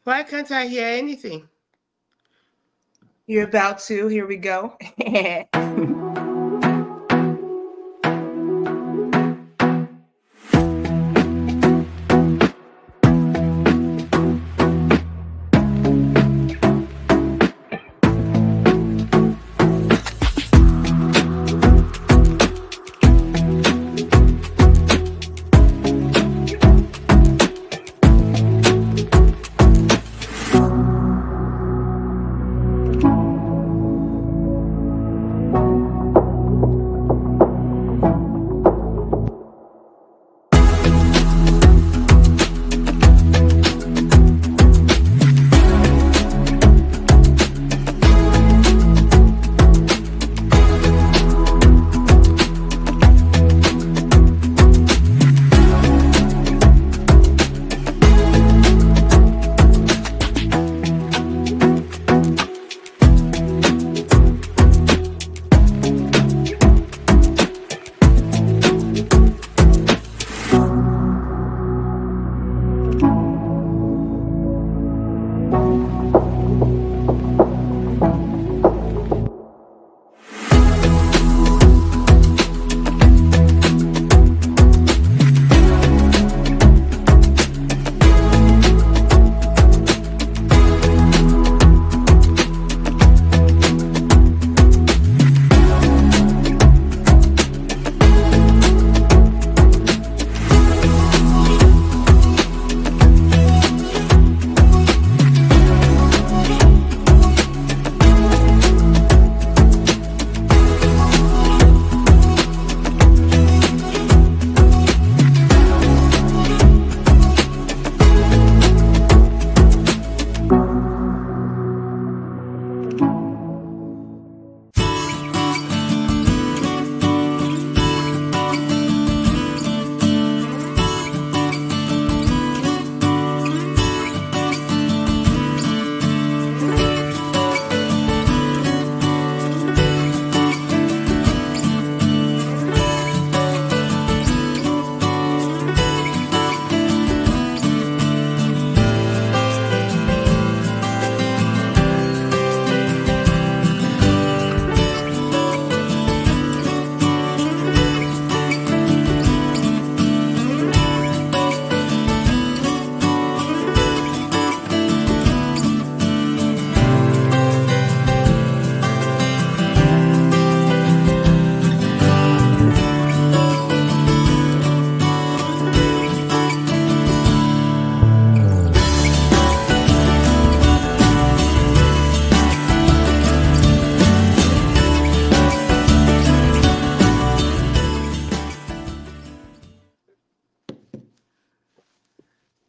Why can't I hear anything? You're about to. Here we go.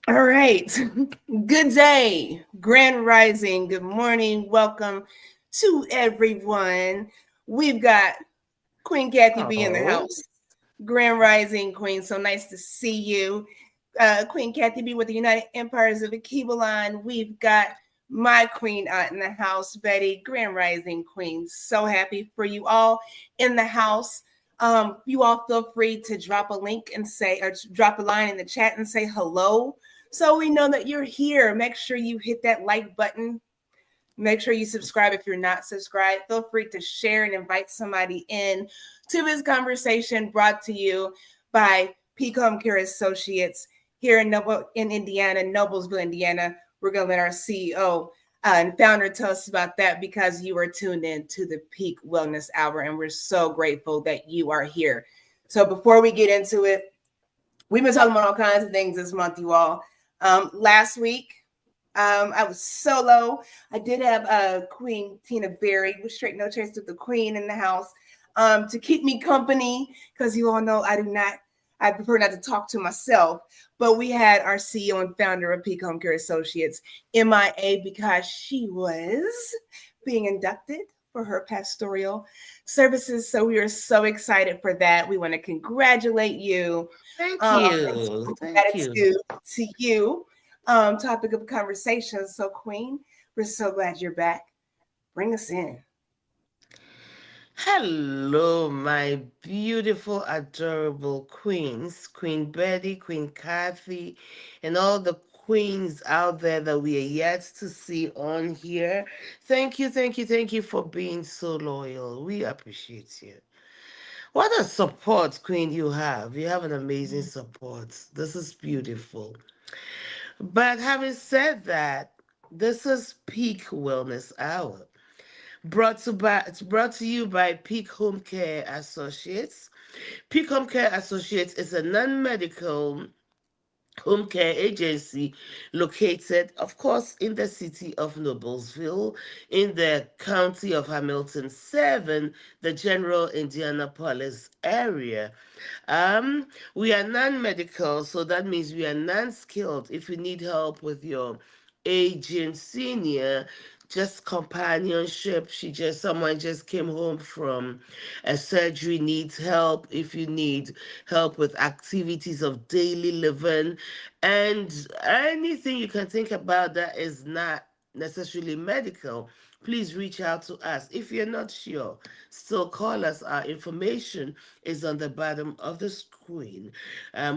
All right. Good day. Grand Rising. Good morning. Welcome to everyone. We've got Queen Kathy B in the house. Grand Rising, Queen. So nice to see you. Queen Kathy B with the United Empires of Akibalan. We've got my queen aunt in the house, Betty. Grand Rising, Queen. So happy for you all in the house. You all feel free to drop a link and say, or drop a line in the chat and say hello. So we know that you're here. Make sure you hit that like button. Make sure you subscribe if you're not subscribed. Feel free to share and invite somebody in to this conversation brought to you by Homecare Associates here in Indiana, Noblesville, Indiana. We're going to let our CEO and founder tell us about that because you are tuned in to the Peak Wellness Hour, and we're so grateful that you are here. So before we get into it, we've been talking about all kinds of things this month, you all. Last week, I was solo. I did have Queen Tina Berry with Straight No Chase with the Queen in the house to keep me company because you all know I prefer not to talk to myself. But we had our CEO and founder of Peak Homecare Associates, MIA, because she was being inducted for her pastoral services. So we are so excited for that. We want to congratulate you. Thank you. Thank you. To you. Topic of conversation. So, Queen, we're so glad you're back. Bring us in. Hello, my beautiful, adorable queens, Queen Betty, Queen Kathy, and all the queens out there that we are yet to see on here. Thank you for being so loyal. We appreciate you. What a support, Queen, you have. You have an amazing support. This is beautiful. But having said that, this is Peak Wellness Hour. It's brought to you by Peak Home Care Associates. Peak Home Care Associates is a non-medical home care agency located, of course, in the city of Noblesville, in the county of Hamilton, 7, the general Indianapolis area. We are non-medical, so that means we are non-skilled. If you need help with your aging senior, just companionship. Someone just came home from a surgery, needs help. If you need help with activities of daily living and anything you can think about that is not necessarily medical, please reach out to us. If you're not sure, still call us. Our information is on the bottom of the screen.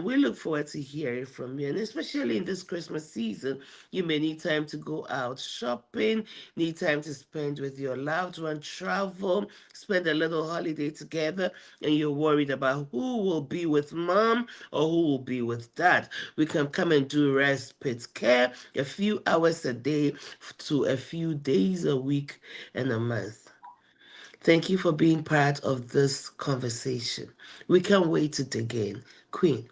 We look forward to hearing from you, and especially in this Christmas season, you may need time to go out shopping, need time to spend with your loved one, travel, spend a little holiday together, and you're worried about who will be with mom or who will be with dad. We can come and do respite care a few hours a day to a few days a week and a month. Thank you for being part of this conversation. We can't wait to dig in. Queen.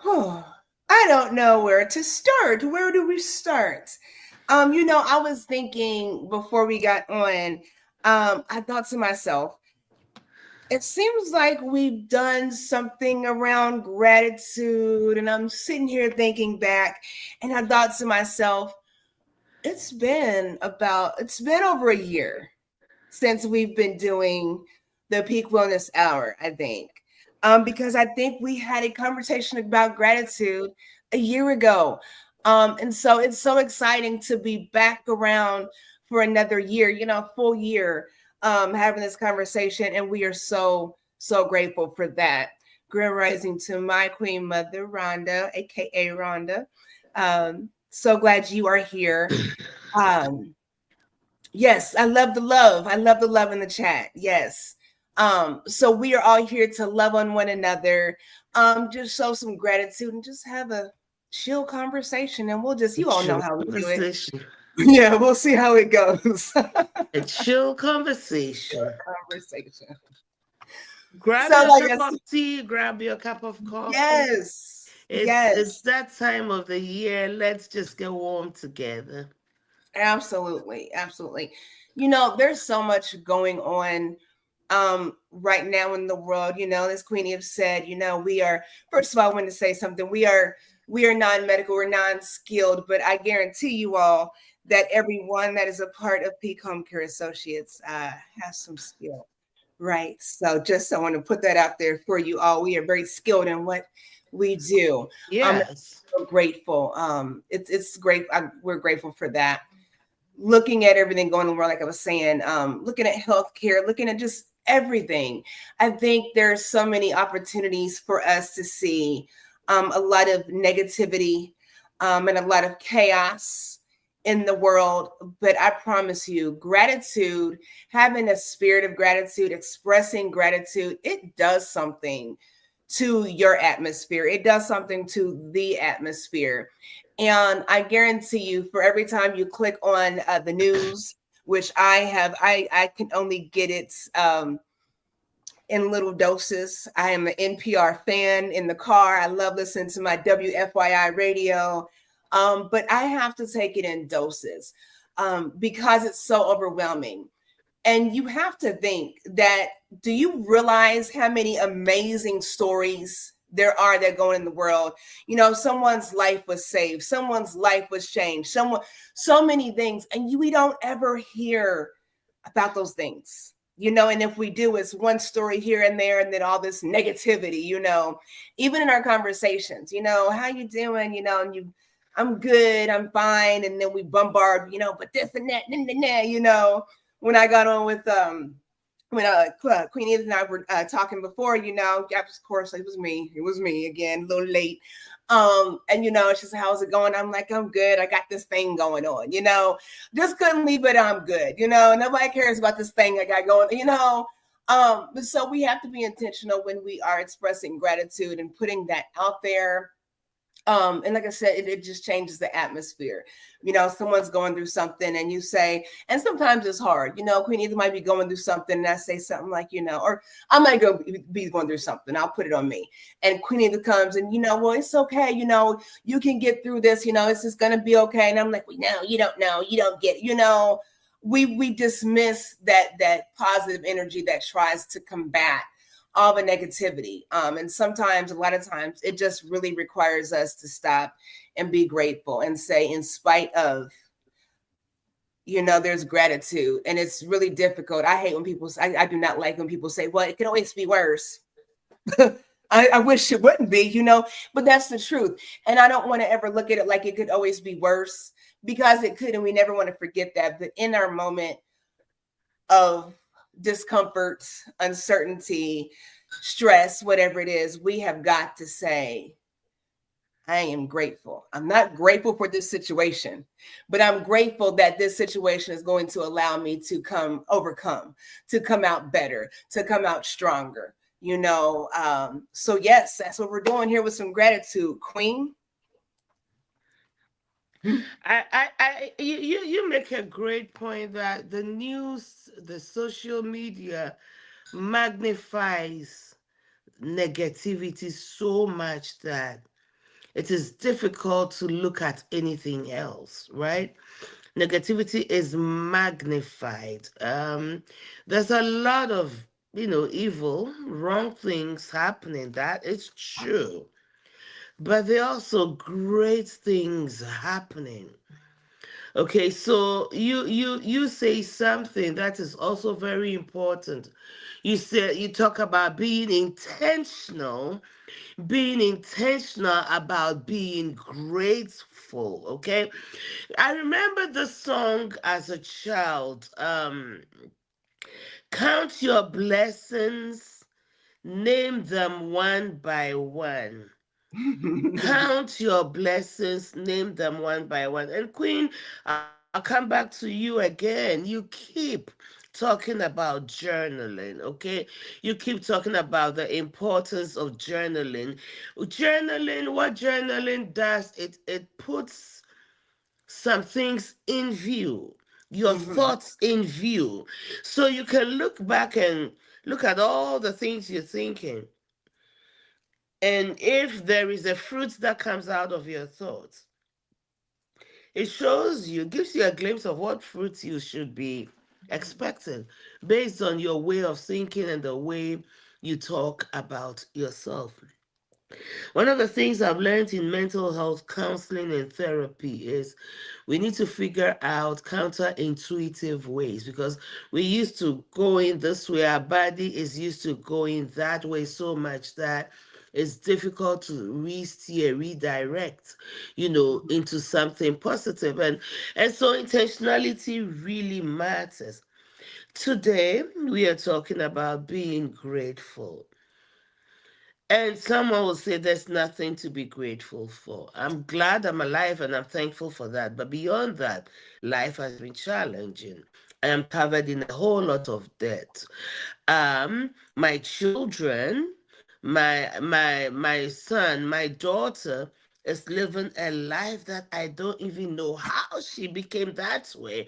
Oh, I don't know where to start. Where do we start? I was thinking before we got on, I thought to myself, it seems like we've done something around gratitude. And I'm sitting here thinking back, and I thought to myself, it's been over a year since we've been doing the Peak Wellness Hour, I think. Because I think we had a conversation about gratitude a year ago. And so it's so exciting to be back around for another year, full year, having this conversation. And we are so, so grateful for that. Grand rising to my queen mother, Rhonda, aka Rhonda. So glad you are here. Um, Yes, I love the love. I love the love in the chat. Yes. So we are all here to love on one another, just show some gratitude and just have a chill conversation. And you all know Chill how we do it. conversation. Yeah, we'll see how it goes. A chill conversation. Conversation. Grab So your like cup of tea, grab your cup of coffee. yes, It's yes, that time of the year. Let's just get warm together. absolutely, absolutely. There's so much going on right now in the world. As Queenie have said, we are, first of all, I want to say something. We are non-medical, we're non-skilled, but I guarantee you all that everyone that is a part of Peak Home Care Associates has some skill. Right. So I want to put that out there for you all. We are very skilled in what we do. Yes. So grateful. It's great. We're grateful for that. Looking at everything going on in the world, like I was saying, looking at healthcare, looking at just everything. I think there's so many opportunities for us to see a lot of negativity and a lot of chaos in the world. But I promise you, gratitude, having a spirit of gratitude, expressing gratitude, it does something to your atmosphere. It does something to the atmosphere. And I guarantee you, for every time you click on the news, which I have, I can only get it in little doses. I am an NPR fan in the car. I love listening to my WFYI radio, but I have to take it in doses because it's so overwhelming. And you have to think that, do you realize how many amazing stories there are that go in the world? Someone's life was saved, someone's life was changed, so many things. And we don't ever hear about those things, and if we do, it's one story here and there, and then all this negativity, even in our conversations, how you doing, and I'm good, I'm fine. And then we bombard, but this and that, when I got on with when Queen Edith and I were talking before, of course it was me. It was me again, a little late. And she said, "How's it going?" I'm like, "I'm good. I got this thing going on. Just couldn't leave it. I'm good. Nobody cares about this thing I got going. So we have to be intentional when we are expressing gratitude and putting that out there. And like I said, it just changes the atmosphere. Someone's going through something and you say, and sometimes it's hard. Queen Either might be going through something and I say something like, or I might be going through something. I'll put it on me. And Queen Either comes and, well, it's okay. You can get through this. It's just going to be okay. And I'm like, well, no, you don't know. You don't get it. We dismiss that positive energy that tries to combat all the negativity. And sometimes, a lot of times, it just really requires us to stop and be grateful and say, in spite of, there's gratitude. And it's really difficult. I hate when people, I do not like when people say, well, it can always be worse. I wish it wouldn't be, but that's the truth. And I don't want to ever look at it like it could always be worse, because it could. And we never want to forget that. But in our moment of discomfort, uncertainty, stress, whatever it is, we have got to say, I am grateful. I'm not grateful for this situation, but I'm grateful that this situation is going to allow me to overcome, to come out better, to come out stronger. So yes, that's what we're doing here with some gratitude, Queen. You make a great point that the news, the social media magnifies negativity so much that it is difficult to look at anything else, right? Negativity is magnified. There's a lot of, evil, wrong things happening. That is true. But there are also great things happening. Okay, so you say something that is also very important. You talk about being intentional about being grateful. Okay, I remember the song as a child. Count your blessings, name them one by one. Count your blessings, name them one by one. And Queen, I'll come back to you again. You keep talking about journaling, okay? You keep talking about the importance of journaling. Journaling, what journaling does, it puts some things in view, your Mhm. thoughts in view. So you can look back and look at all the things you're thinking. And if there is a fruit that comes out of your thoughts, it shows you, gives you a glimpse of what fruits you should be expecting based on your way of thinking and the way you talk about yourself. One of the things I've learned in mental health counseling and therapy is we need to figure out counterintuitive ways, because we used to go in this way, our body is used to going that way so much that it's difficult to re-steer, redirect, into something positive. And so intentionality really matters. Today, we are talking about being grateful. And someone will say there's nothing to be grateful for. I'm glad I'm alive and I'm thankful for that. But beyond that, life has been challenging. I am covered in a whole lot of debt. My children, my son, my daughter is living a life that I don't even know how she became that way.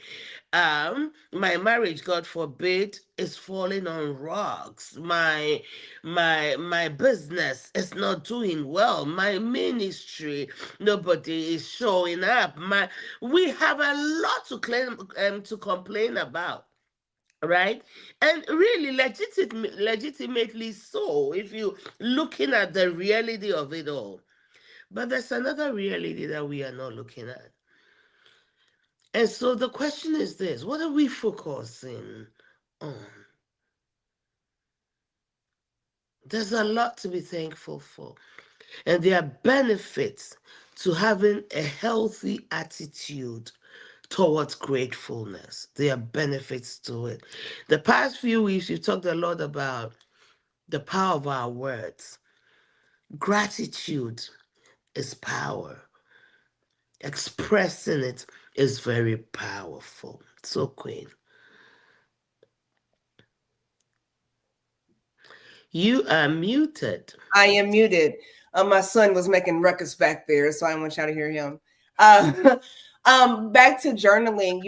My marriage, God forbid, is falling on rocks. My business is not doing well. My ministry, nobody is showing up. We have a lot to complain about, right? And really legitimately so, if you looking at the reality of it all. But there's another reality that we are not looking at. And so the question is this: what are we focusing on? There's a lot to be thankful for. And there are benefits to having a healthy attitude towards gratefulness. There are benefits to it. The past few weeks, we've talked a lot about the power of our words. Gratitude is power. Expressing it is very powerful. So, Queen, you are muted. I am muted. My son was making ruckus back there, so I don't want y'all to hear him. Uh, back to journaling.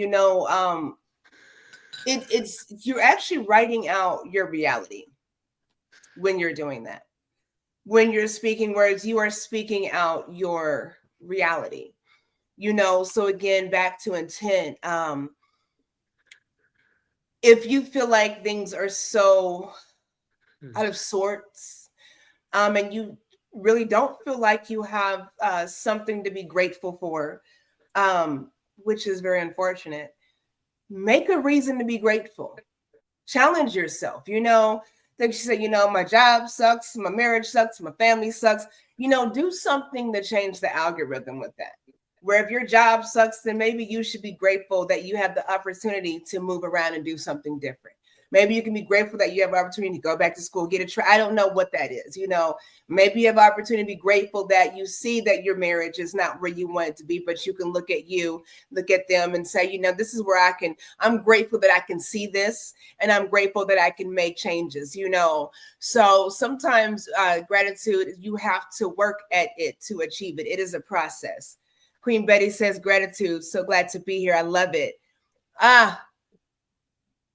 It's you're actually writing out your reality when you're doing that. When you're speaking words, you are speaking out your reality. So again, back to intent. If you feel like things are so out of sorts, and you really don't feel like you have something to be grateful for, which is very unfortunate, make a reason to be grateful. Challenge yourself. Like she said, my job sucks, my marriage sucks, my family sucks. Do something to change the algorithm with that. Where if your job sucks, then maybe you should be grateful that you have the opportunity to move around and do something different. Maybe you can be grateful that you have an opportunity to go back to school, get a try. I don't know what that is. Maybe you have an opportunity to be grateful that you see that your marriage is not where you want it to be, but you can look at them and say, this is where I'm grateful that I can see this, and I'm grateful that I can make changes, So sometimes gratitude, you have to work at it to achieve it. It is a process. Queen Betty says, gratitude. So glad to be here. I love it.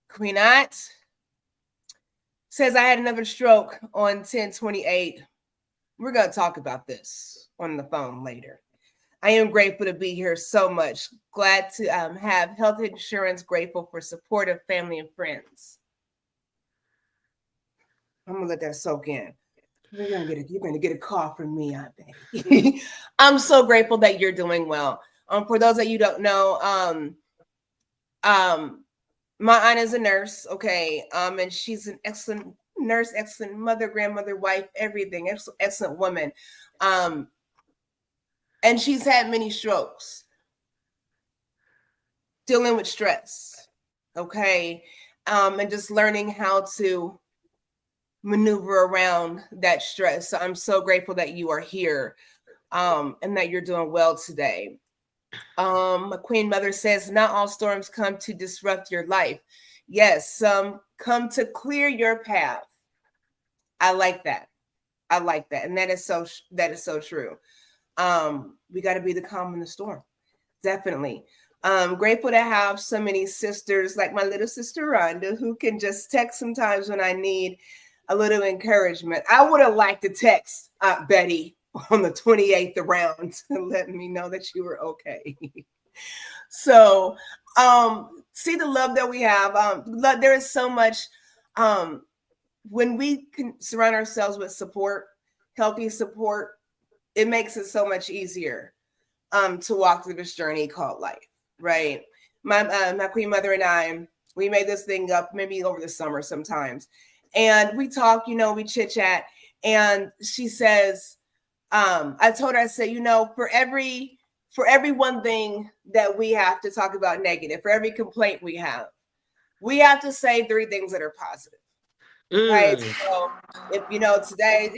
Queen Ott says, I had another stroke on 10/28. We're going to talk about this on the phone later. I am grateful to be here so much. Glad to have health insurance. Grateful for supportive family and friends. I'm going to let that soak in. You're going to get a call from me, I bet. I'm so grateful that you're doing well. For those that you don't know, my aunt is a nurse, okay, and she's an excellent nurse, excellent mother, grandmother, wife, everything, excellent woman, and she's had many strokes, dealing with stress, okay, and just learning how to maneuver around that stress. So I'm so grateful that you are here, and that you're doing well today. My Queen Mother says, not all storms come to disrupt your life. Yes, some come to clear your path. I like that. And that is so true. We got to be the calm in the storm. Definitely. Grateful to have so many sisters like my little sister Rhonda, who can just text sometimes when I need a little encouragement. I would have liked to text Betty on the 28th around to let me know that you were okay. So see the love that we have. There is so much when we can surround ourselves with support, healthy support, it makes it so much easier to walk through this journey called life, right? My Queen Mother and I, we made this thing up maybe over the summer sometimes, and we talk, we chit chat, and she says, I told her, I said, for every one thing that we have to talk about negative, for every complaint we have to say 3 things that are positive. Right. So if today,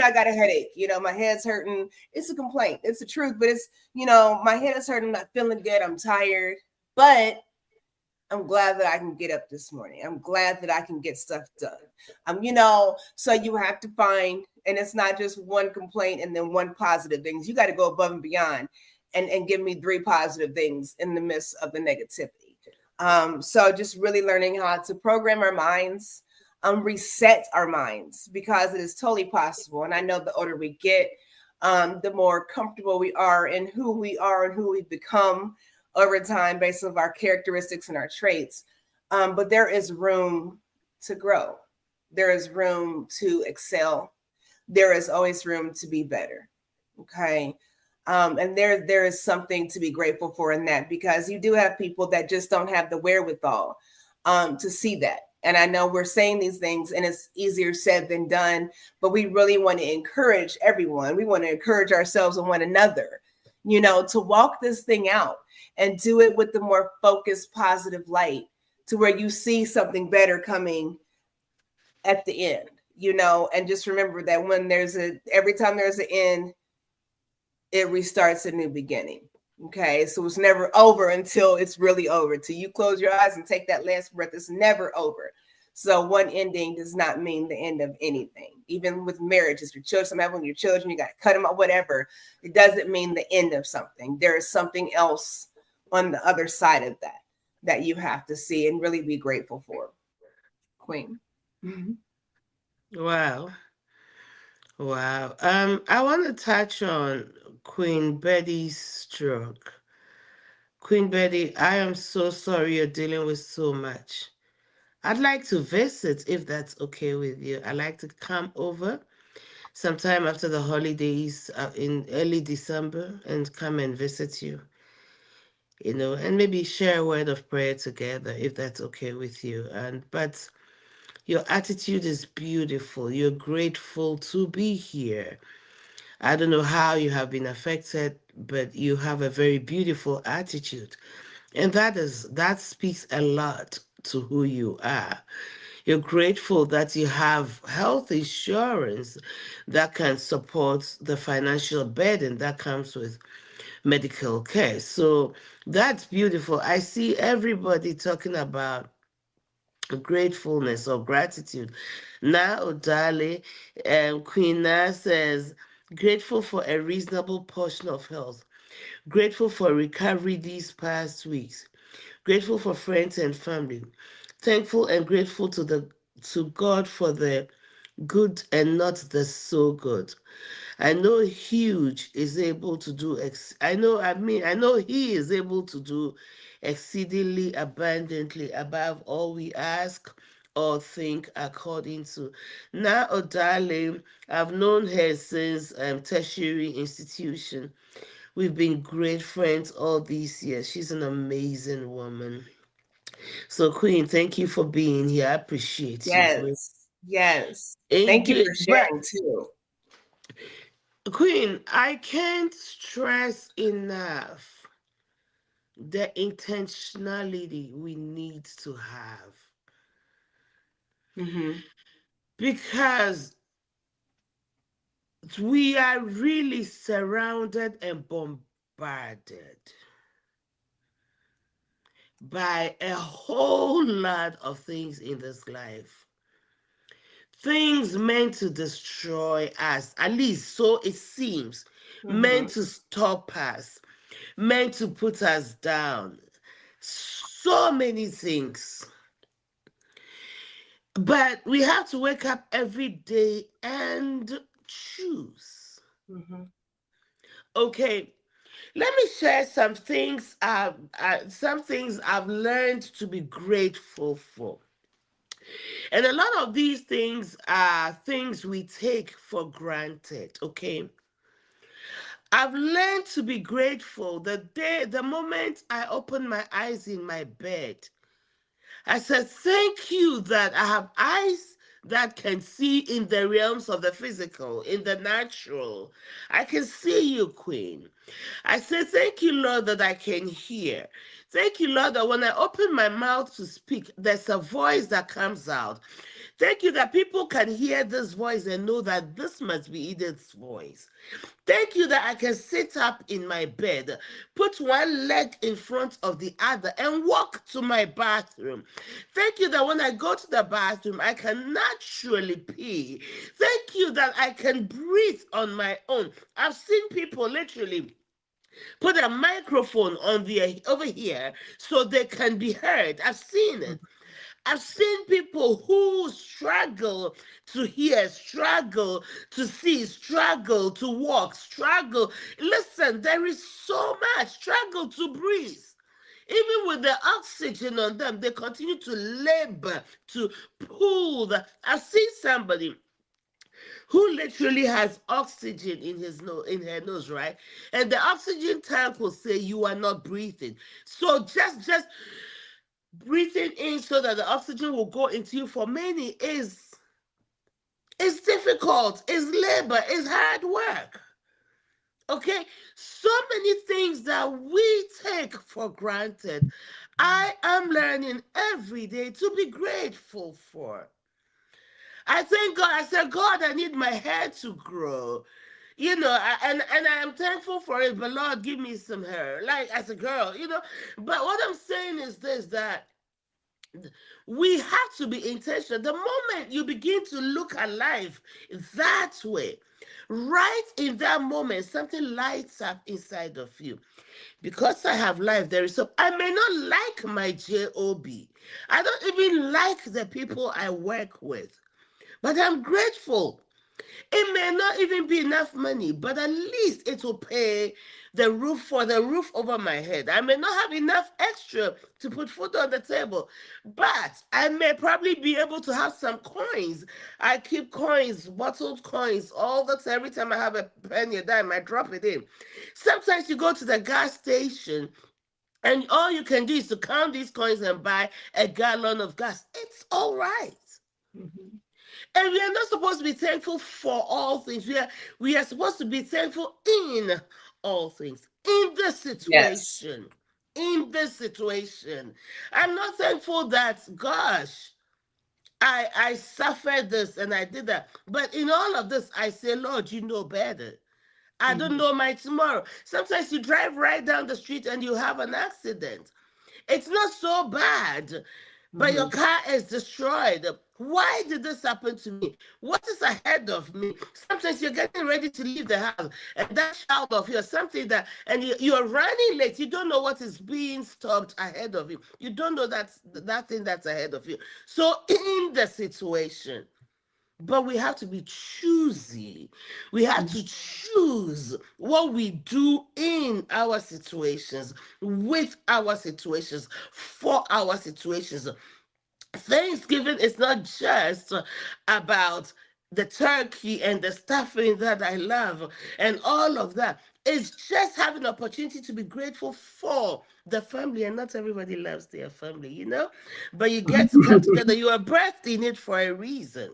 I got a headache, my head's hurting. It's a complaint. It's the truth, but it's, my head is hurting. I'm not feeling good. I'm tired, but I'm glad that I can get up this morning. I'm glad that I can get stuff done. So you have to find, and it's not just one complaint and then one positive things. You got to go above and beyond and give me 3 positive things in the midst of the negativity. So just really learning how to program our minds, reset our minds, because it is totally possible. And I know the older we get, the more comfortable we are in who we are and who we've become over time based on our characteristics and our traits. But there is room to grow. There is room to excel. There is always room to be better. Okay. And there is something to be grateful for in that, because you do have people that just don't have the wherewithal to see that. And I know we're saying these things and it's easier said than done, but we really want to encourage everyone. We want to encourage ourselves and one another, to walk this thing out. and do it with the more focused, positive light to where you see something better coming at the end, and just remember that every time there's an end, it restarts a new beginning. Okay, so it's never over until it's really over. Till you close your eyes and take that last breath, it's never over. So one ending does not mean the end of anything. Even with marriages, your children, sometimes when your children, you got to cut them out, whatever. It doesn't mean the end of something. There is something else on the other side of that you have to see and really be grateful for. Queen. Mm-hmm. Wow. Wow. I want to touch on Queen Betty's stroke. Queen Betty, I am so sorry you're dealing with so much. I'd like to visit if that's okay with you. I'd like to come over sometime after the holidays in early December and come and visit you, and maybe share a word of prayer together if that's okay with you. But your attitude is beautiful. You're grateful to be here. I don't know how you have been affected, but you have a very beautiful attitude. And that speaks a lot to who you are. You're grateful that you have health insurance that can support the financial burden that comes with medical care. So that's beautiful. I see everybody talking about gratefulness or gratitude. Now, Odale, Queen Na says, grateful for a reasonable portion of health, grateful for recovery these past weeks, grateful for friends and family, thankful and grateful to God for the good and not the so good. I know huge is able to do I know he is able to do exceedingly abundantly above all we ask or think according to. Now, oh darling, I've known her since tertiary institution. We've been great friends all these years. She's an amazing woman. So, Queen, thank you for being here. I appreciate you for it. Yes. Yes. Thank you for Indeed. But sharing too. Queen, I can't stress enough the intentionality we need to have Mm-hmm. because we are really surrounded and bombarded by a whole lot of things in this life. Things meant to destroy us, at least so it seems, Mm-hmm. meant to stop us, meant to put us down. So many things. But we have to wake up every day and choose. Mm-hmm. Okay, let me share some things I've learned to be grateful for. And a lot of these things are things we take for granted, okay? I've learned to be grateful the moment I open my eyes in my bed. I said, thank you that I have eyes that can see in the realms of the physical, in the natural. I can see you, Queen. I say, thank you, Lord, that I can hear. Thank you, Lord, that when I open my mouth to speak, there's a voice that comes out. Thank you that people can hear this voice and know that this must be Edith's voice. Thank you that I can sit up in my bed, put one leg in front of the other, and walk to my bathroom. Thank you that when I go to the bathroom, I can naturally pee. Thank you that I can breathe on my own. I've seen people literally put a microphone on over here so they can be heard. I've seen it. I've seen people who struggle to hear, struggle to see, struggle to walk, struggle. Listen, there is so much struggle to breathe. Even with the oxygen on them, they continue to labor to pull the. I've seen somebody who literally has oxygen in his nose, in her nose, right? And the oxygen tank will say you are not breathing. So just breathing in so that the oxygen will go into you for many is difficult, is labor, is hard work. Okay, so many things that we take for granted. I am learning every day to be grateful for. I thank God. I said, God, I need my hair to grow. And I am thankful for it. But Lord, give me some hair, like as a girl. But what I'm saying is this: that we have to be intentional. The moment you begin to look at life that way, right in that moment, something lights up inside of you. Because I have life, there is so I may not like my job. I don't even like the people I work with, but I'm grateful. It may not even be enough money, but at least it will pay the roof over my head. I may not have enough extra to put food on the table, but I may probably be able to have some coins. I keep coins, bottled coins, all the time. Every time I have a penny, a dime, I drop it in. Sometimes you go to the gas station and all you can do is to count these coins and buy a gallon of gas. It's all right. Mhm. And we are not supposed to be thankful for all things. We are supposed to be thankful in all things. In this Yes. situation. In this situation. I'm not thankful that, gosh, I suffered this and I did that. But in all of this, I say, Lord, you know better. I don't Mhm. know my tomorrow. Sometimes you drive right down the street and you have an accident. It's not so bad, but your Mhm. car is destroyed. Why did this happen to me? What is ahead of me? Sometimes you're getting ready to leave the house, and that child of yours, something that, and you're running late. You don't know what is being stopped ahead of you. You don't know that thing that's ahead of you. So, in the situation, but we have to be choosy. We have to choose what we do in our situations, with our situations, for our situations. Thanksgiving is not just about the turkey and the stuffing that I love and all of that. It's just having an opportunity to be grateful for the family, and not everybody loves their family. But you get to come together. You are birthed in it for a reason.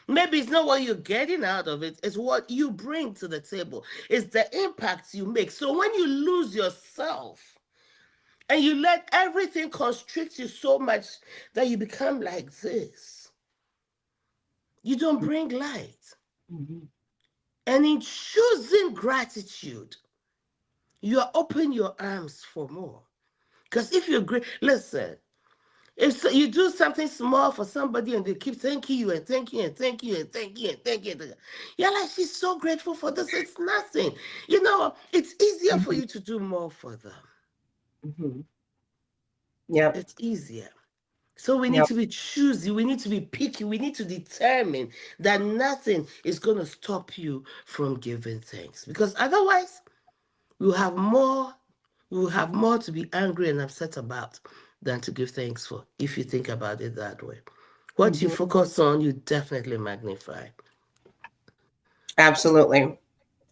Maybe it's not what you're getting out of it, it's what you bring to the table, it's the impact you make. So when you lose yourself, and you let everything constrict you so much that you become like this, you don't bring light. Mhm. And in choosing gratitude, you are open your arms for more. Because if you're great, listen, if you do something small for somebody and they keep thanking you and thanking you and thanking you and thanking you and thanking you, you're like, she's so grateful for this. It's nothing. It's easier for Mhm. you to do more for them. Mhm. Yep. It's easier. So we need Yep. to be choosy, we need to be picky, we need to determine that nothing is going to stop you from giving thanks. Because otherwise, we'll have more, we'll have more to be angry and upset about than to give thanks for, if you think about it that way. What you Mhm. focus on, you definitely magnify. Absolutely.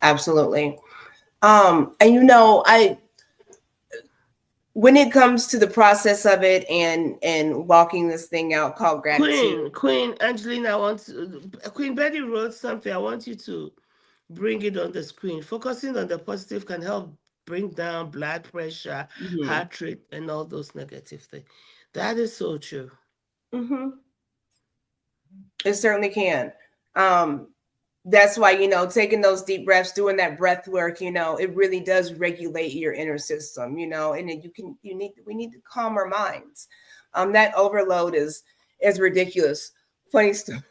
Absolutely. And I when it comes to the process of it and walking this thing out called gratitude. Queen Angelina, Queen Betty wrote something. I want you to bring it on the screen. Focusing on the positive can help bring down blood pressure, Mhm. heart rate, and all those negative things. That is so true. Mhm. It certainly can. Um, that's why taking those deep breaths, doing that breath work, it really does regulate your inner system, and then we need to calm our minds. That overload is ridiculous. Funny story.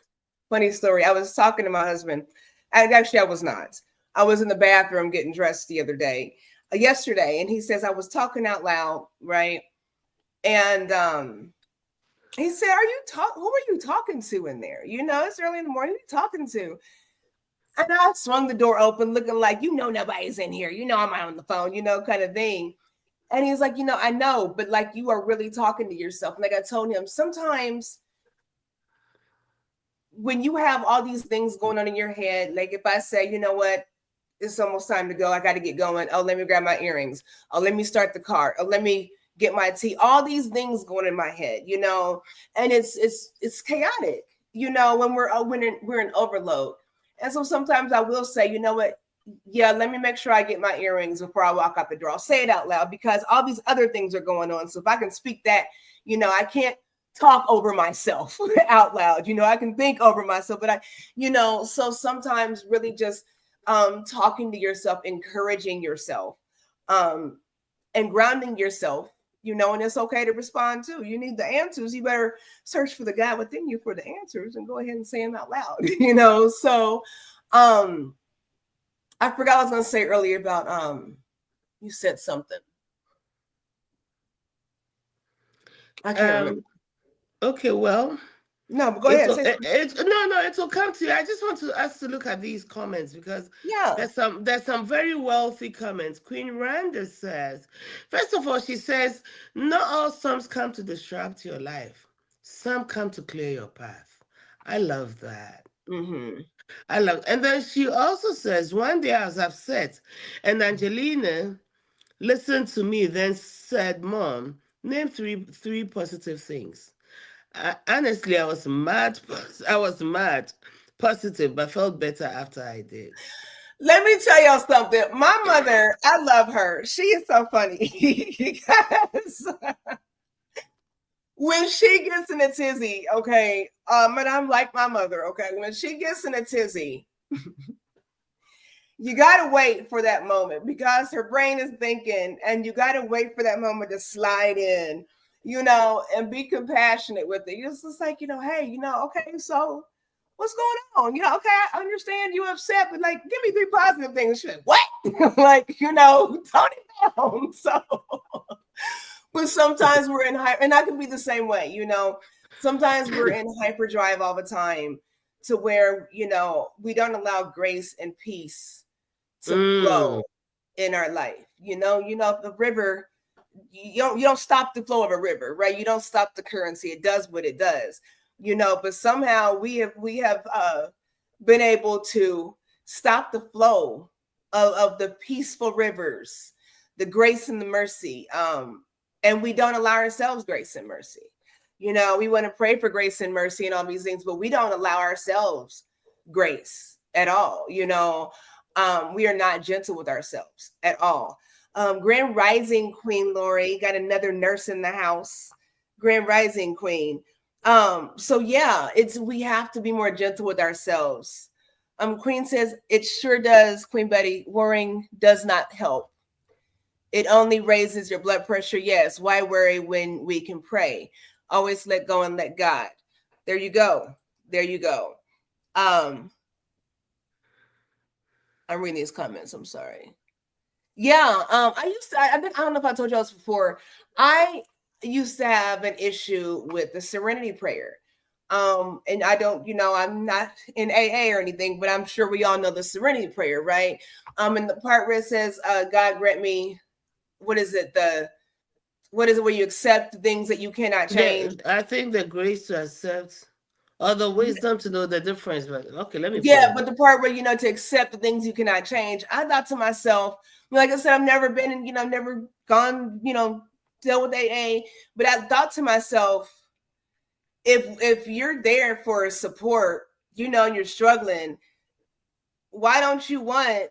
Funny story. I was talking to my husband. And actually, I was not. I was in the bathroom getting dressed the other day, yesterday, and he says I was talking out loud, right? And he said, "Are you talk? Who are you talking to in there? It's early in the morning. Who are you talking to?" And I swung the door open, looking like nobody's in here. I'm on the phone, kind of thing. And he's like, I know, but like you are really talking to yourself. Like I told him, sometimes when you have all these things going on in your head, like if I say, you know what, it's almost time to go. I got to get going. Oh, let me grab my earrings. Oh, let me start the car. Oh, let me get my tea. All these things going in my head, and it's chaotic, when we're in overload. And so sometimes I will say, you know what? yeah, let me make sure I get my earrings before I walk out the door. I'll say it out loud because all these other things are going on. So if I can speak that, I can't talk over myself out loud. I can think over myself, but so sometimes really just talking to yourself, encouraging yourself, and grounding yourself, and it's okay to respond too. You need the answers. You better search for the God within you for the answers and go ahead and say them out loud, So, I forgot what I was going to say earlier about, you said something. I can't remember. Okay, well, No, but go ahead. Say something. no, it will come to you. I just want us to look at these comments because Yeah. there's some very wealthy comments. Queen Randa says, first of all, she says, not all storms come to disrupt your life. Some come to clear your path. I love that. Mm-hmm. And then she also says, one day I was upset, and Angelina listened to me, then said, Mom, name three positive things. Honestly, I was mad. I was mad, positive, but felt better after I did. Let me tell y'all something. My mother, I love her. She is so funny because when she gets in a tizzy, okay, and I'm like my mother, okay, when she gets in a tizzy, you got to wait for that moment because her brain is thinking, and you got to wait for that moment to slide in, and be compassionate with it. It's just like, hey, okay, so what's going on? Okay, I understand you're upset, but like, give me three positive things. She's like, what? Like, tone it down. So, but sometimes we're in hyper, and I can be the same way, sometimes we're in hyperdrive all the time to where, we don't allow grace and peace to flow Mm. in our life. The river, you don't stop the flow of a river, right? You don't stop the currency. It does what it does, but somehow we have been able to stop the flow of the peaceful rivers, the grace and the mercy. And we don't allow ourselves grace and mercy. We want to pray for grace and mercy and all these things, but we don't allow ourselves grace at all. We are not gentle with ourselves at all. Grand Rising Queen Lori, got another nurse in the house. Grand Rising Queen. So yeah, we have to be more gentle with ourselves. Queen says it sure does, Queen Betty. Worrying does not help. It only raises your blood pressure. Yes. Why worry when we can pray? Always let go and let God. There you go. There you go. I'm reading these comments. I'm sorry. Yeah. I don't know if I told y'all this before. I used to have an issue with the serenity prayer. And I don't, I'm not in AA or anything, but I'm sure we all know the serenity prayer, right? And the part where it says, God grant me, what is it? What is it where you accept things that you cannot change? I think the grace to accept or the wisdom to know the difference. But okay, let me pull Yeah, it. but the part where, to accept the things you cannot change, I thought to myself, like I said, I've never been in, I've never gone, dealt with AA, but I thought to myself, if you're there for support, and you're struggling, why don't you want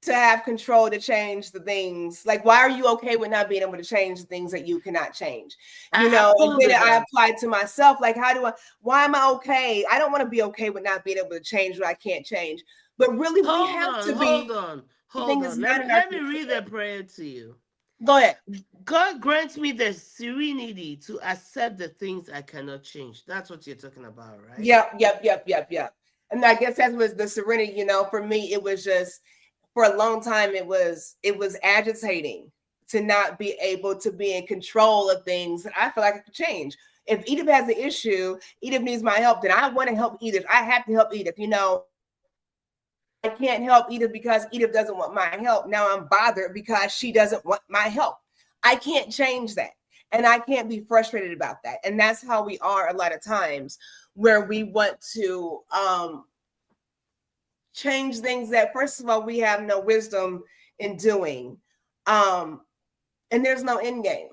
to have control to change the things? Like, why are you okay with not being able to change the things that you cannot change? I And pulled then it I up. applied to myself, like, why am I okay? I don't want to be okay with not being able to change what I can't change. But really, we Hold have on, to hold be, on, hold thing is on. not in our Let me read the control. prayer to you. Go ahead. God grant me the serenity to accept the things I cannot change. That's what you're talking about, right? Yep. And I guess that was the serenity, for me, it was just, for a long time, it was agitating to not be able to be in control of things that I feel like I could change. If Edith has an issue, Edith needs my help, then I want to help Edith. I have to help Edith. I can't help Edith because Edith doesn't want my help. Now I'm bothered because she doesn't want my help. I can't change that. And I can't be frustrated about that. And that's how we are a lot of times, where we want to change things that, first of all, we have no wisdom in doing. And there's no end game,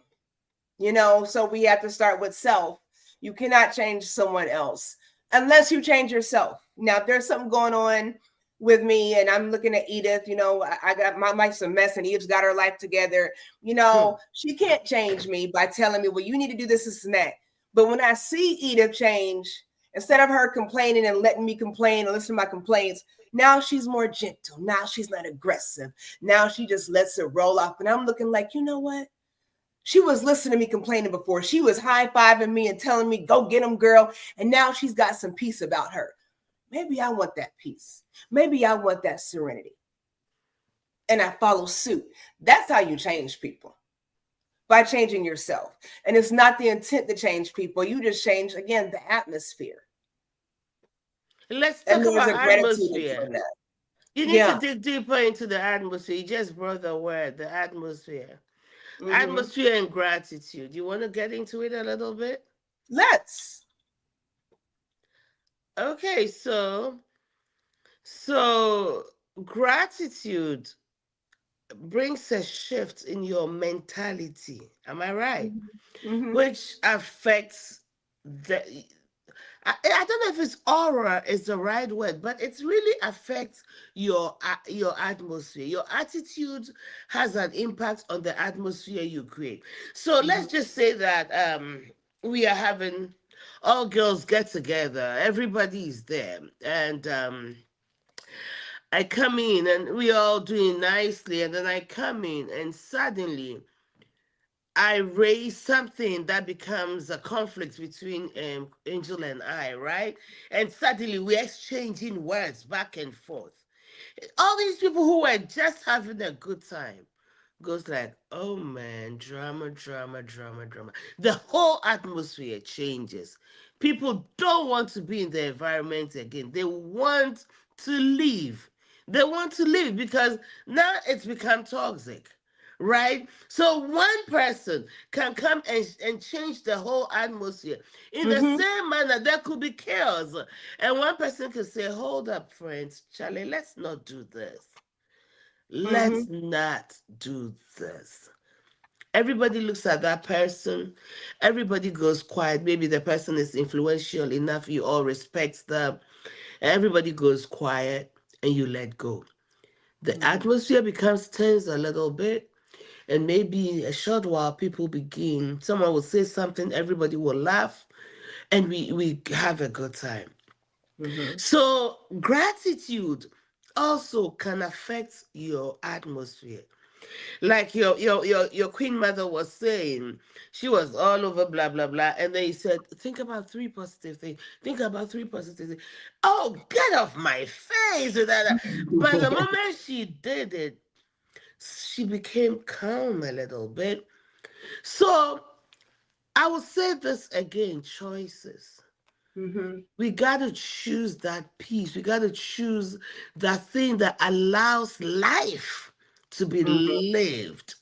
so we have to start with self. You cannot change someone else unless you change yourself. Now, if there's something going on, with me, and I'm looking at Edith. I got my life's a mess, and Edith's got her life together. Hmm. She can't change me by telling me, well, you need to do this and that. But when I see Edith change, instead of her complaining and letting me complain or listen to my complaints, now she's more gentle. Now she's not aggressive. Now she just lets it roll off. And I'm looking like, you know what? She was listening to me complaining before. She was high-fiving me and telling me, go get him, girl. And now she's got some peace about her. Maybe I want that peace. Maybe I want that serenity. And I follow suit. That's how you change people, by changing yourself. And it's not the intent to change people. You just change, again, the atmosphere. Let's And talk there's about a gratitude in atmosphere. doing that. You need to Yeah. dig deeper into the atmosphere. You just brought the word, the atmosphere. Mm-hmm. Atmosphere and gratitude. You want to get into it a little bit? Let's. Okay, so gratitude brings a shift in your mentality. Am I right? Mm-hmm. Which affects the I don't know if it's aura is the right word, but it really affects your atmosphere. Your attitude has an impact on the atmosphere you create. So Mm-hmm. let's just say that we are having all girls get together, everybody's there, and I come in and we all doing nicely, and then I come in and suddenly I raise something that becomes a conflict between Angel and I, right? And suddenly we're exchanging words back and forth. All these people who were just having a good time goes like, oh man, drama, drama, drama, drama. The whole atmosphere changes. People don't want to be in the environment again. They want to leave. They want to leave because now it's become toxic, right? So one person can come and change the whole atmosphere. In the Mm-hmm. same manner, there could be chaos. And one person could say, hold up, friends, Charlie, let's not do this. Mm-hmm. Let's not do this. Everybody looks at that person. Everybody goes quiet. Maybe the person is influential enough. You all respect them. Everybody goes quiet and you let go. The Mm-hmm. atmosphere becomes tense a little bit. And maybe a short while, people begin, someone will say something, everybody will laugh, and we have a good time. Mm-hmm. So, gratitude also can affect your atmosphere. Like your queen mother was saying, she was all over blah blah blah, and then he said, think about three positive things. Think about three positive things. Oh, get off my face with that. But the moment she did it, she became calm a little bit. So I will say this again: choices. Mm-hmm. We got to choose that peace. We got to choose that thing that allows life to be Mm-hmm. lived.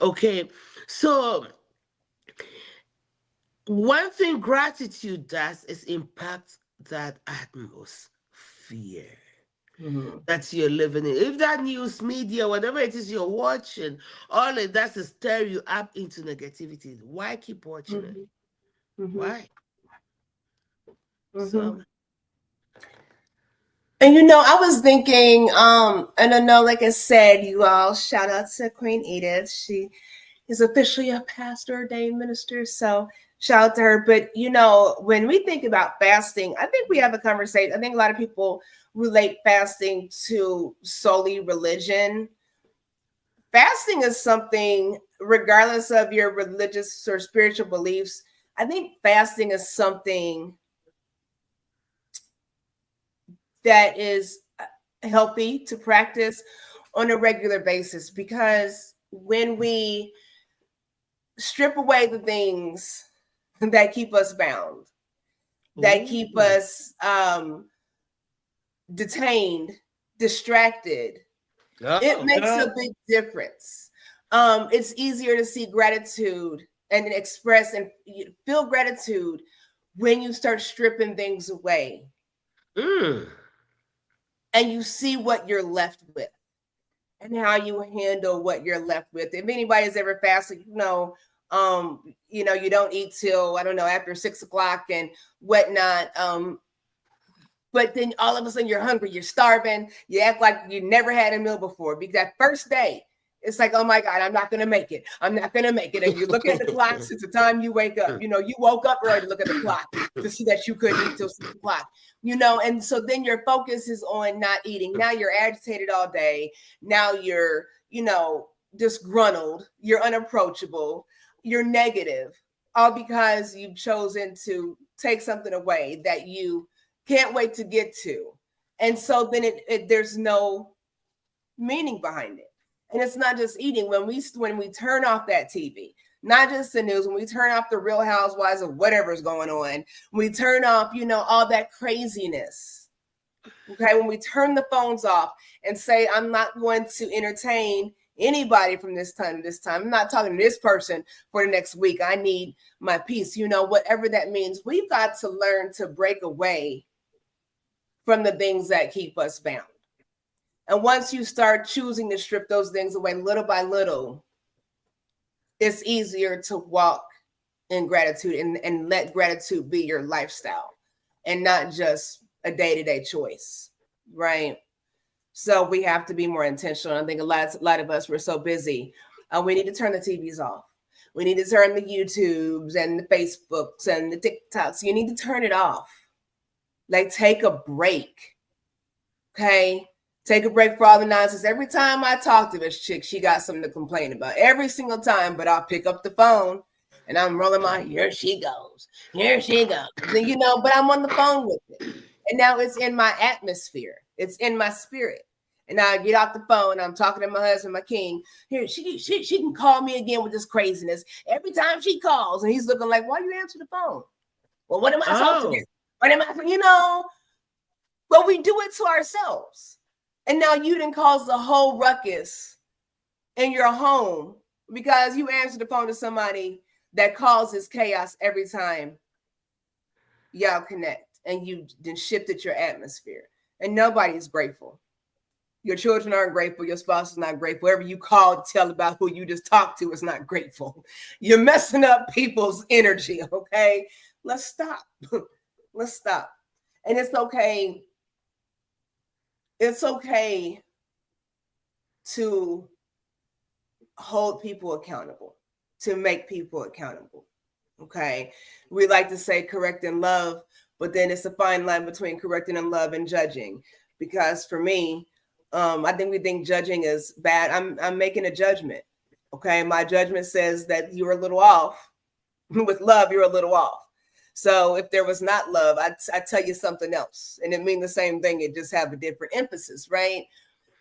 Okay. So, one thing gratitude does is impact that atmosphere Mm-hmm. that you're living in. If that news media, whatever it is you're watching, all it does is stir you up into negativity. Why keep watching it? Mm-hmm. Mm-hmm. Why? Mm-hmm. So, And I was thinking, and I know, like I said, you all shout out to Queen Edith. She is officially a pastor ordained minister. So shout out to her. But when we think about fasting, I think we have a conversation. I think a lot of people relate fasting to solely religion. Fasting is something, regardless of your religious or spiritual beliefs, I think fasting is something that is healthy to practice on a regular basis, because when we strip away the things that keep us bound, that keep ooh. us detained, distracted, it Oh, makes a girl. big difference. It's easier to see gratitude and express and feel gratitude when you start stripping things away Mm. and you see what you're left with and how you handle what you're left with. If anybody's ever fasted, you don't eat till, I don't know, after 6 o'clock and whatnot. But then all of a sudden you're hungry, you're starving, you act like you never had a meal before. Because that first day, it's like, oh my God, I'm not going to make it. I'm not going to make it. And you're looking at the clock since the time you wake up. You woke up early to look at the clock to see that you couldn't eat till 6 o'clock. And so then your focus is on not eating. Now you're agitated all day. Now you're, disgruntled. You're unapproachable. You're negative. All because you've chosen to take something away that you can't wait to get to. And so then there's no meaning behind it. And it's not just eating. When we turn off that TV, not just the news, when we turn off the Real Housewives of whatever's going on, we turn off, all that craziness. Okay, when we turn the phones off and say, I'm not going to entertain anybody from this time to this time. I'm not talking to this person for the next week. I need my peace. Whatever that means, we've got to learn to break away from the things that keep us bound. And once you start choosing to strip those things away little by little, it's easier to walk in gratitude and let gratitude be your lifestyle and not just a day-to-day choice, right? So we have to be more intentional. I think a lot of us, we're so busy. We need to turn the TVs off. We need to turn the YouTubes and the Facebooks and the TikToks. You need to turn it off. Like, take a break. Okay? Take a break for all the nonsense. Every time I talk to this chick, she got something to complain about. Every single time, but I'll pick up the phone and I'm rolling my, here she goes. Here she goes. But I'm on the phone with it. And now it's in my atmosphere. It's in my spirit. And now I get off the phone. I'm talking to my husband, my king. Here, she can call me again with this craziness. Every time she calls, and he's looking like, why you answer the phone? Well, what am I supposed to do? What am I, But we do it to ourselves. And now you didn't cause the whole ruckus in your home because you answer the phone to somebody that causes chaos every time y'all connect, and you then shifted your atmosphere. And nobody's grateful. Your children aren't grateful. Your spouse is not grateful. Whoever you call to tell about who you just talked to is not grateful. You're messing up people's energy, okay? Let's stop. Let's stop. And it's okay. It's okay to hold people accountable, to make people accountable, okay? We like to say correct and love, but then it's a fine line between correcting and love and judging. Because for me, I think we think judging is bad. I'm making a judgment. Okay. My judgment says that you're a little off. With love, you're a little off. So if there was not love, I tell you something else. And it means the same thing. It just have a different emphasis, right?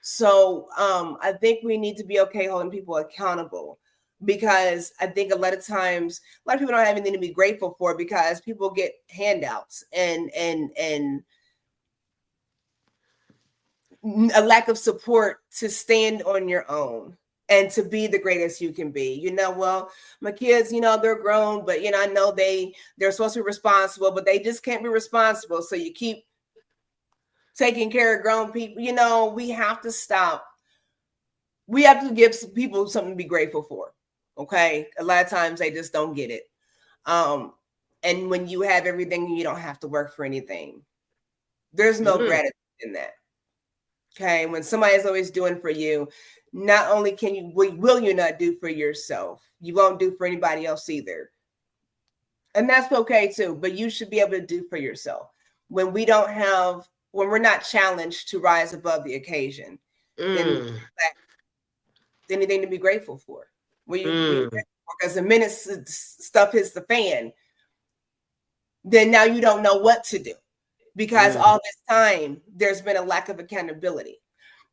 So I think we need to be okay holding people accountable, because I think a lot of times, a lot of people don't have anything to be grateful for because people get handouts and a lack of support to stand on your own and to be the greatest you can be. Well, my kids, they're grown, but I know they're supposed to be responsible, but they just can't be responsible. So you keep taking care of grown people. We have to stop. We have to give people something to be grateful for. Okay. A lot of times they just don't get it. And when you have everything, you don't have to work for anything. There's no gratitude in that. Okay. When somebody is always doing for you, not only will you not do for yourself, you won't do for anybody else either. And that's okay too, but you should be able to do for yourself. When we're not challenged to rise above the occasion, then anything to be grateful for. Because the minute stuff hits the fan, then now you don't know what to do. Because all this time, there's been a lack of accountability.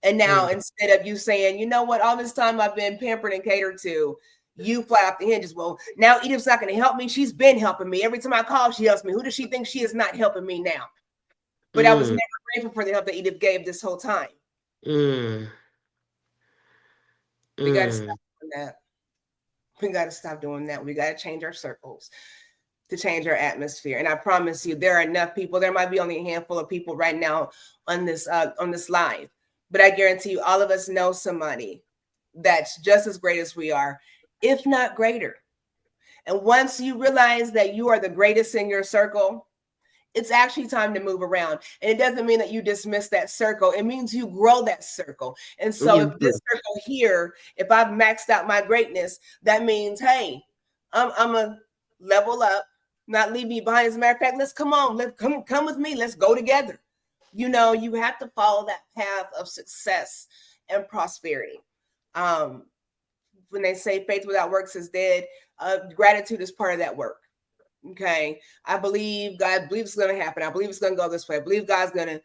And now instead of you saying, you know what, all this time I've been pampered and catered to, you fly off the hinges. Well, now Edith's not going to help me. She's been helping me. Every time I call, she helps me. Who does she think she is not helping me now? But I was never grateful for the help that Edith gave this whole time. We got to stop doing that. We got to stop doing that. We got to change our circles to change our atmosphere. And I promise you, there are enough people. There might be only a handful of people right now on this live, but I guarantee you, all of us know somebody that's just as great as we are, if not greater. And once you realize that you are the greatest in your circle, it's actually time to move around. And it doesn't mean that you dismiss that circle. It means you grow that circle. And so You if this circle here, if I've maxed out my greatness, that means, hey, I'm a level up, not leave me behind. As a matter of fact, let's come on, let's come with me. Let's go together. You have to follow that path of success and prosperity. Um, when they say faith without works is dead, gratitude is part of that work. Okay, I believe God. I believe it's going to happen. I believe it's going to go this way. I believe God's going to.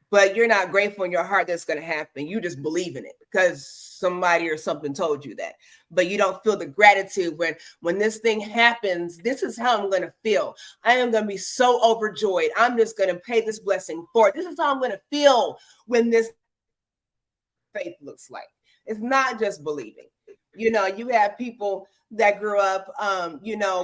But you're not grateful in your heart that's going to happen. You just believe in it because somebody or something told you that. But you don't feel the gratitude when this thing happens. This is how I'm going to feel. I am going to be so overjoyed. I'm just going to pay this blessing forward. This is how I'm going to feel when this faith looks like. It's not just believing. You have people that grew up,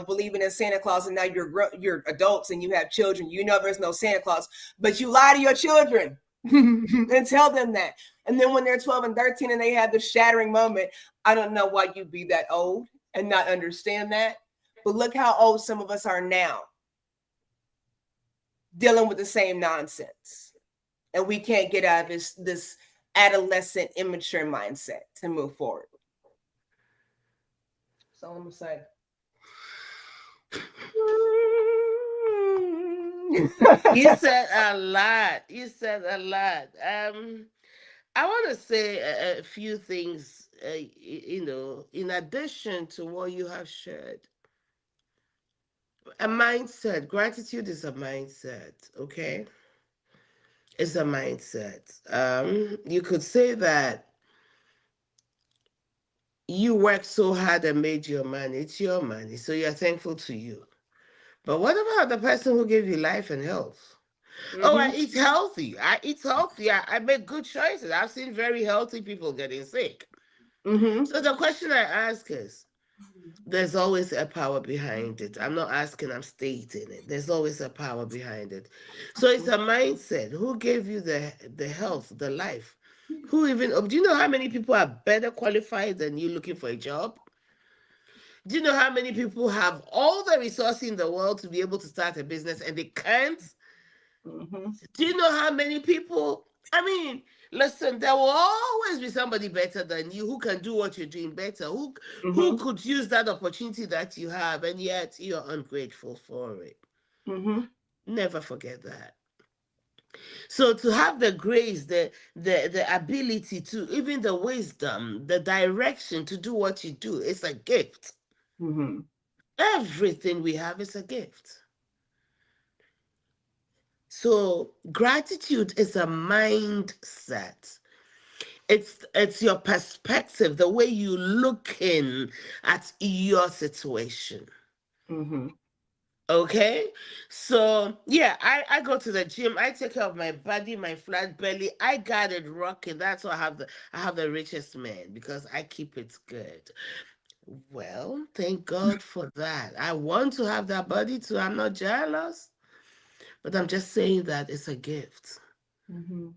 believing in Santa Claus, and now you're adults and you have children. There's no Santa Claus, but you lie to your children and tell them that. And then when they're 12 and 13 and they have the shattering moment, I don't know why you'd be that old and not understand that. But look how old some of us are now, dealing with the same nonsense, and we can't get out of this adolescent, immature mindset to move forward. That's all I'm gonna say. You said a lot. You said a lot. I want to say a few things. In addition to what you have shared, a mindset. Gratitude is a mindset. Okay, it's a mindset. You could say that you worked so hard and made your money. It's your money, so you're thankful to you. But what about the person who gave you life and health? Oh, I Mm-hmm. eat healthy. I eat healthy. I make good choices. I've seen very healthy people getting sick. Mm-hmm. So the question I ask is, there's always a power behind it. I'm not asking, I'm stating it. There's always a power behind it. So it's a mindset. Who gave you the health, the life? Who even, do you know how many people are better qualified than you looking for a job? Do you know how many people have all the resources in the world to be able to start a business and they can't? Mm-hmm. Do you know how many people? I mean, listen, there will always be somebody better than you who can do what you're doing better, who Mm-hmm. could use that opportunity that you have, and yet you're ungrateful for it. Mm-hmm. Never forget that. So to have the grace, the ability to, even the wisdom, the direction to do what you do, it's a gift. Mm-hmm. Everything we have is a gift. So gratitude is a mindset. It's your perspective, the way you looking at your situation. Mm-hmm. Okay, so yeah, I go to the gym. I take care of my body, my flat belly. I got it rocking. That's why I have the richest man, because I keep it good. Well, thank God for that. I want to have that body too. I'm not jealous, but I'm just saying that it's a gift. Mm-hmm.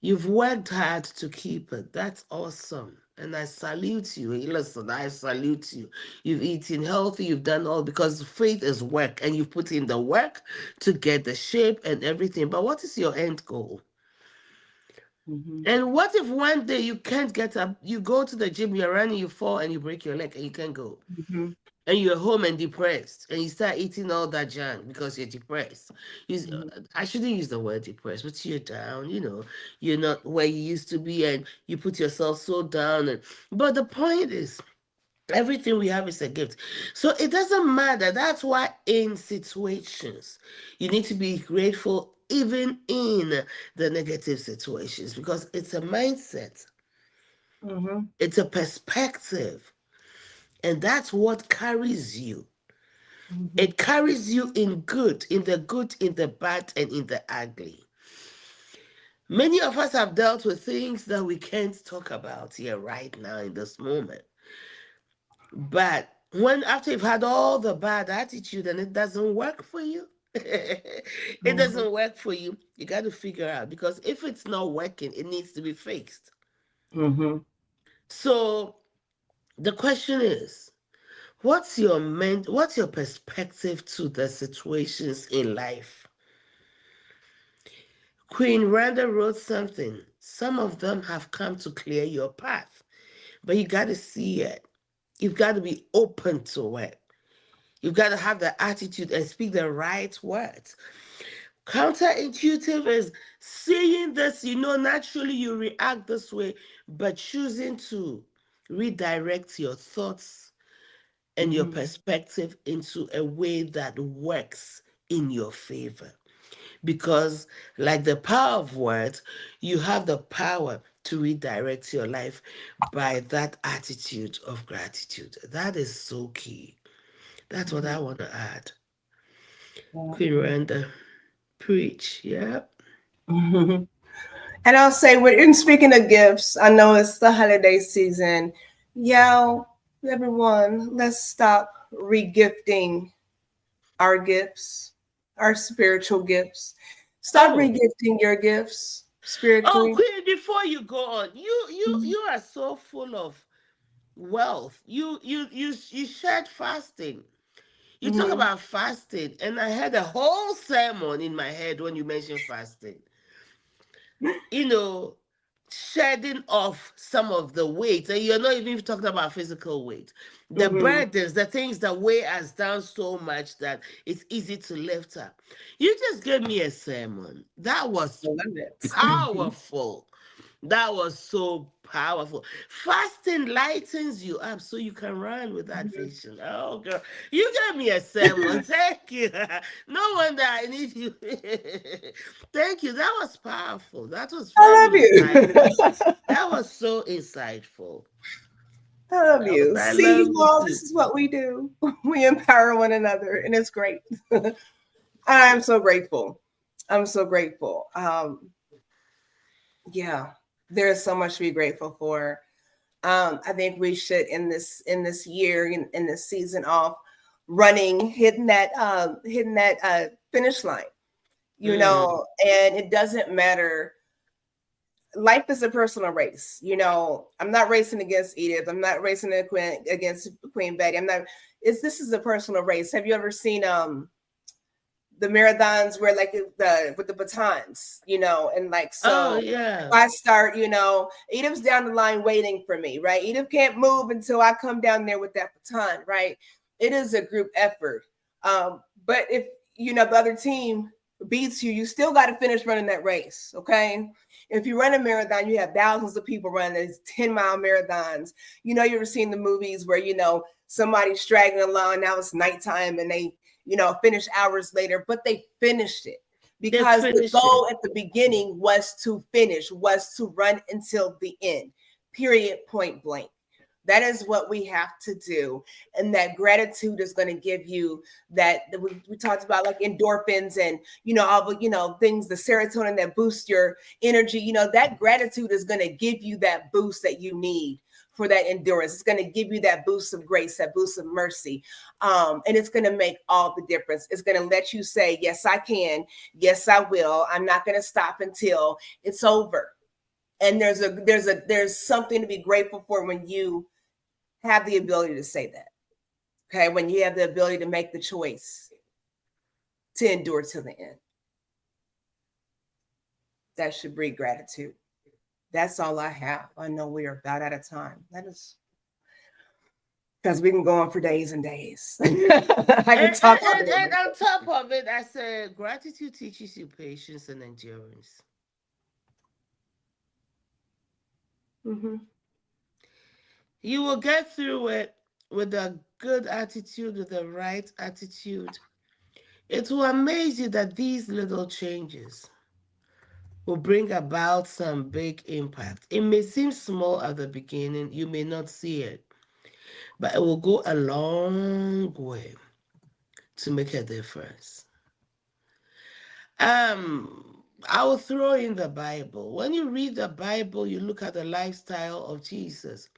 You've worked hard to keep it. That's awesome. And I salute you. Hey, listen, I salute you. You've eaten healthy, you've done all, because faith is work and you've put in the work to get the shape and everything. But what is your end goal? Mm-hmm. And what if one day you can't get up? You go to the gym, you're running, you fall and you break your leg and you can't go. Mm-hmm. And you're home and depressed and you start eating all that junk because you're depressed. Mm-hmm. I shouldn't use the word depressed, but you're down, you're not where you used to be, and you put yourself so down. But the point is, everything we have is a gift. So it doesn't matter. That's why in situations, you need to be grateful even in the negative situations, because it's a mindset, Mm-hmm. it's a perspective, and that's what carries you. Mm-hmm. It carries you in the good, in the bad, and in the ugly. Many of us have dealt with things that we can't talk about here right now in this moment. But when after you've had all the bad attitude and it doesn't work for you, it Mm-hmm. doesn't work for you, you got to figure out, because if it's not working, it needs to be fixed. Mm-hmm. So the question is, what's your perspective to the situations in life? Queen Randa wrote something. Some of them have come to clear your path, but you got to see it. You've got to be open to it. You've got to have the attitude and speak the right words. Counterintuitive is seeing this, naturally you react this way, but choosing to redirect your thoughts and your Mm-hmm. perspective into a way that works in your favor. Because, like the power of words, you have the power to redirect your life by that attitude of gratitude. That is so key. That's what I want to add. Queen Randa, preach. Yeah. Mm-hmm. And I'll say, in speaking of gifts, I know it's the holiday season. Yo, everyone, let's stop regifting our gifts, our spiritual gifts. Stop Oh, regifting your gifts oh, spiritually. Queen, before you go on, you are so full of wealth. You shared fasting. You talk Mm-hmm. about fasting, and I had a whole sermon in my head when you mentioned fasting. you know, shedding off some of the weight. And you're not even talking about physical weight. The Mm-hmm. burdens, the things that weigh us down so much that it's easy to lift up. You just gave me a sermon. That I was love it. powerful. That was so powerful. Fasting lightens you up so you can run with that vision. Oh, girl, you gave me a sermon. Thank you. No wonder I need you. Thank you. That was powerful. That was I love very insightful. you. That was so insightful. I love you. I See, you love you all, too. this is what we do. We empower one another, and it's great. I'm so grateful. I'm so grateful. Yeah, there's so much to be grateful for. I think we should in this year in this season off running, hitting that finish line. Mm. And it doesn't matter. Life is a personal race. I'm not racing against Edith. I'm not racing against Queen Betty. I'm not. This is a personal race. Have you ever seen the marathons where like the with the batons, and like Oh, so if yeah. I start, Edith's down the line waiting for me, right? Edith can't move until I come down there with that baton, right? It is a group effort. But if the other team beats you, you still got to finish running that race, okay? If you run a marathon, you have thousands of people running these 10-mile marathons. You ever seen the movies where somebody's straggling along, now it's nighttime, and they finish hours later, but they finished it They because the finish goal it. at the beginning was to finish, was to run until the end, period, point blank. That is what we have to do. And that gratitude is going to give you that. We talked about like endorphins and, all the, things, the serotonin that boosts your energy. That gratitude is going to give you that boost that you need for that endurance. It's going to give you that boost of grace, that boost of mercy. And it's going to make all the difference. It's going to let you say, yes, I can. Yes, I will. I'm not going to stop until it's over. And there's something to be grateful for when you have the ability to say that. Okay. When you have the ability to make the choice to endure to the end, that should breed gratitude. That's all I have. I know we are about out of time. That is because we can go on for days and days. I can And, talk and, all and, day and about on top of it, I said gratitude teaches you patience and endurance. that. Mm-hmm. You will get through it with a good attitude, with the right attitude. It will amaze you that these little changes will bring about some big impact. It may seem small at the beginning, you may not see it, but it will go a long way to make a difference. I will throw in the Bible. When you read the Bible, you look at the lifestyle of Jesus.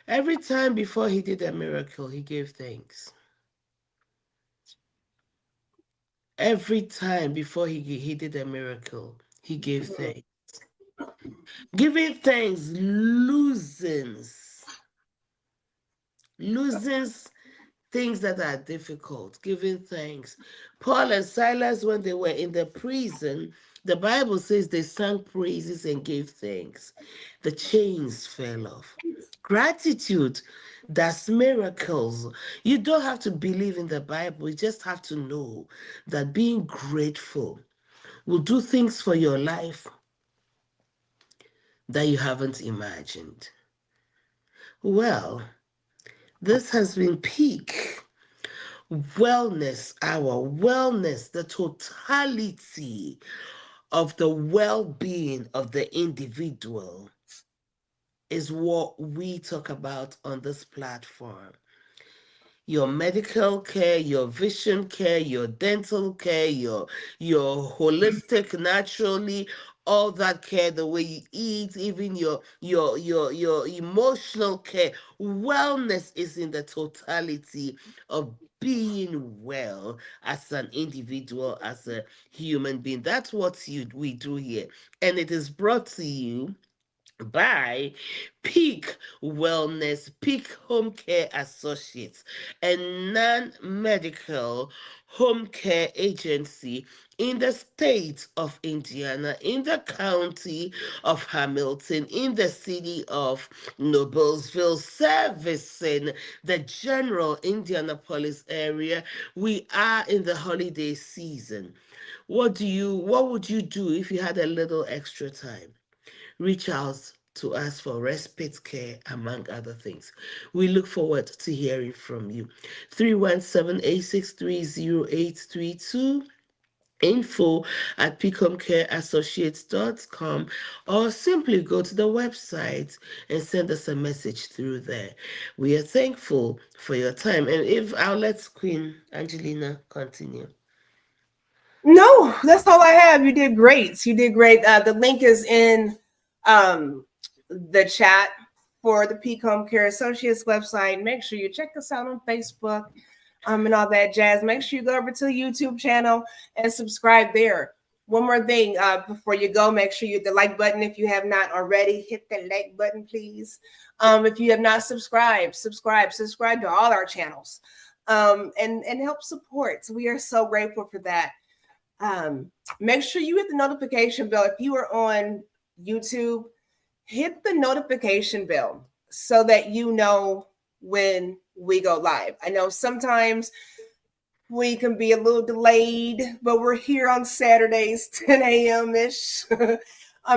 Every time before he did a miracle, he gave thanks. Every time before he did a miracle, he gave thanks. Giving thanks loosens things that are difficult, giving thanks. Paul and Silas, when they were in the prison, the Bible says they sang praises and gave thanks. The chains fell off. Gratitude does miracles. You don't have to believe in the Bible, you just have to know that being grateful will do things for your life that you haven't imagined. Well, this has been Peak Wellness Hour. Wellness, the totality of the well being of the individual, is what we talk about on this platform. Your medical care, your vision care, your dental care, your holistic, naturally, all that care, the way you eat, even your emotional care. Wellness is in the totality of being well as an individual, as a human being. That's what we do here. And it is brought to you by Peak Wellness, Peak Home Care Associates, a non medical home care agency in the state of Indiana, in the county of Hamilton, in the city of Noblesville, servicing the general Indianapolis area. We are in the holiday season. What would you do if you had a little extra time? Reach out to us for respite care, among other things. We look forward to hearing from you. 317-863-0832, info at picomcareassociates.com, or simply go to the website and send us a message through there. We are thankful for your time. And if I'll let Queen Angelina continue. No, that's all I have. You did great. You did great. The link is in um, the chat for the Peak Home Care Associates website. Make sure you check us out on Facebook and all that jazz. Make sure you go over to the YouTube channel and subscribe there. One more thing before you go, make sure you hit the like button if you have not already. Hit the like button, please. If you have not subscribe to all our channels and help support. So we are so grateful for that. Make sure you hit the notification bell. If you are on YouTube, hit the notification bell so that you know when we go live. I know sometimes we can be a little delayed, but we're here on Saturdays, 10 a.m. ish.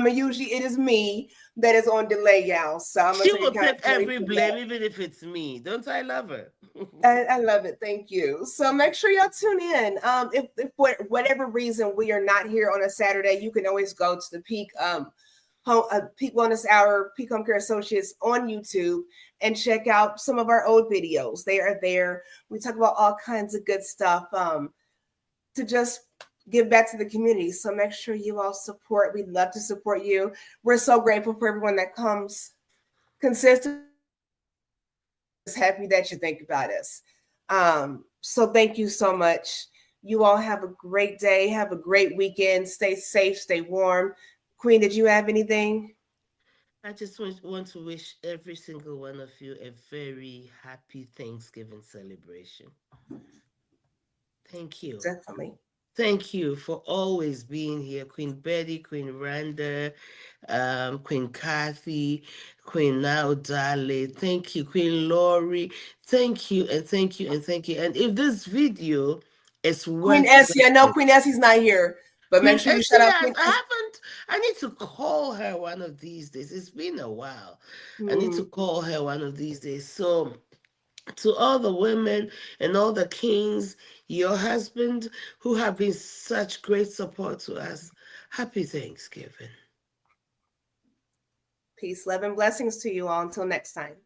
Usually it is me that is on delay, y'all. So I'm gonna She take will take accountability every for blame, that. even if it's me. Don't I love her? I love it. Thank you. So make sure y'all tune in. If for whatever reason we are not here on a Saturday, you can always go to the Peak Wellness Hour, Peak Home Care Associates on YouTube and check out some of our old videos. They are there. We talk about all kinds of good stuff to just give back to the community. So make sure you all support. We'd love to support you. We're so grateful for everyone that comes consistently. Just happy that you think about us. So thank you so much. You all have a great day. Have a great weekend. Stay safe. Stay warm. Queen, did you have anything? I just want to wish every single one of you a very happy Thanksgiving celebration. Thank you. Definitely. Thank you for always being here, Queen Betty, Queen Randa, Queen Kathy, Queen Now Dale. Thank you, Queen Laurie. Thank you, and thank you, and thank you. And if this video is Queen worth Essie. I know watching, Queen Essie's not here, but make Queen sure you shout out Esias, Queen Essie. I need to call her one of these days. It's been a while. I need to Mhm. call her one of these days. So, to all the women and all the kings, your husband, who have been such great support to us, happy Thanksgiving. Peace, love, and blessings to you all. Until next time.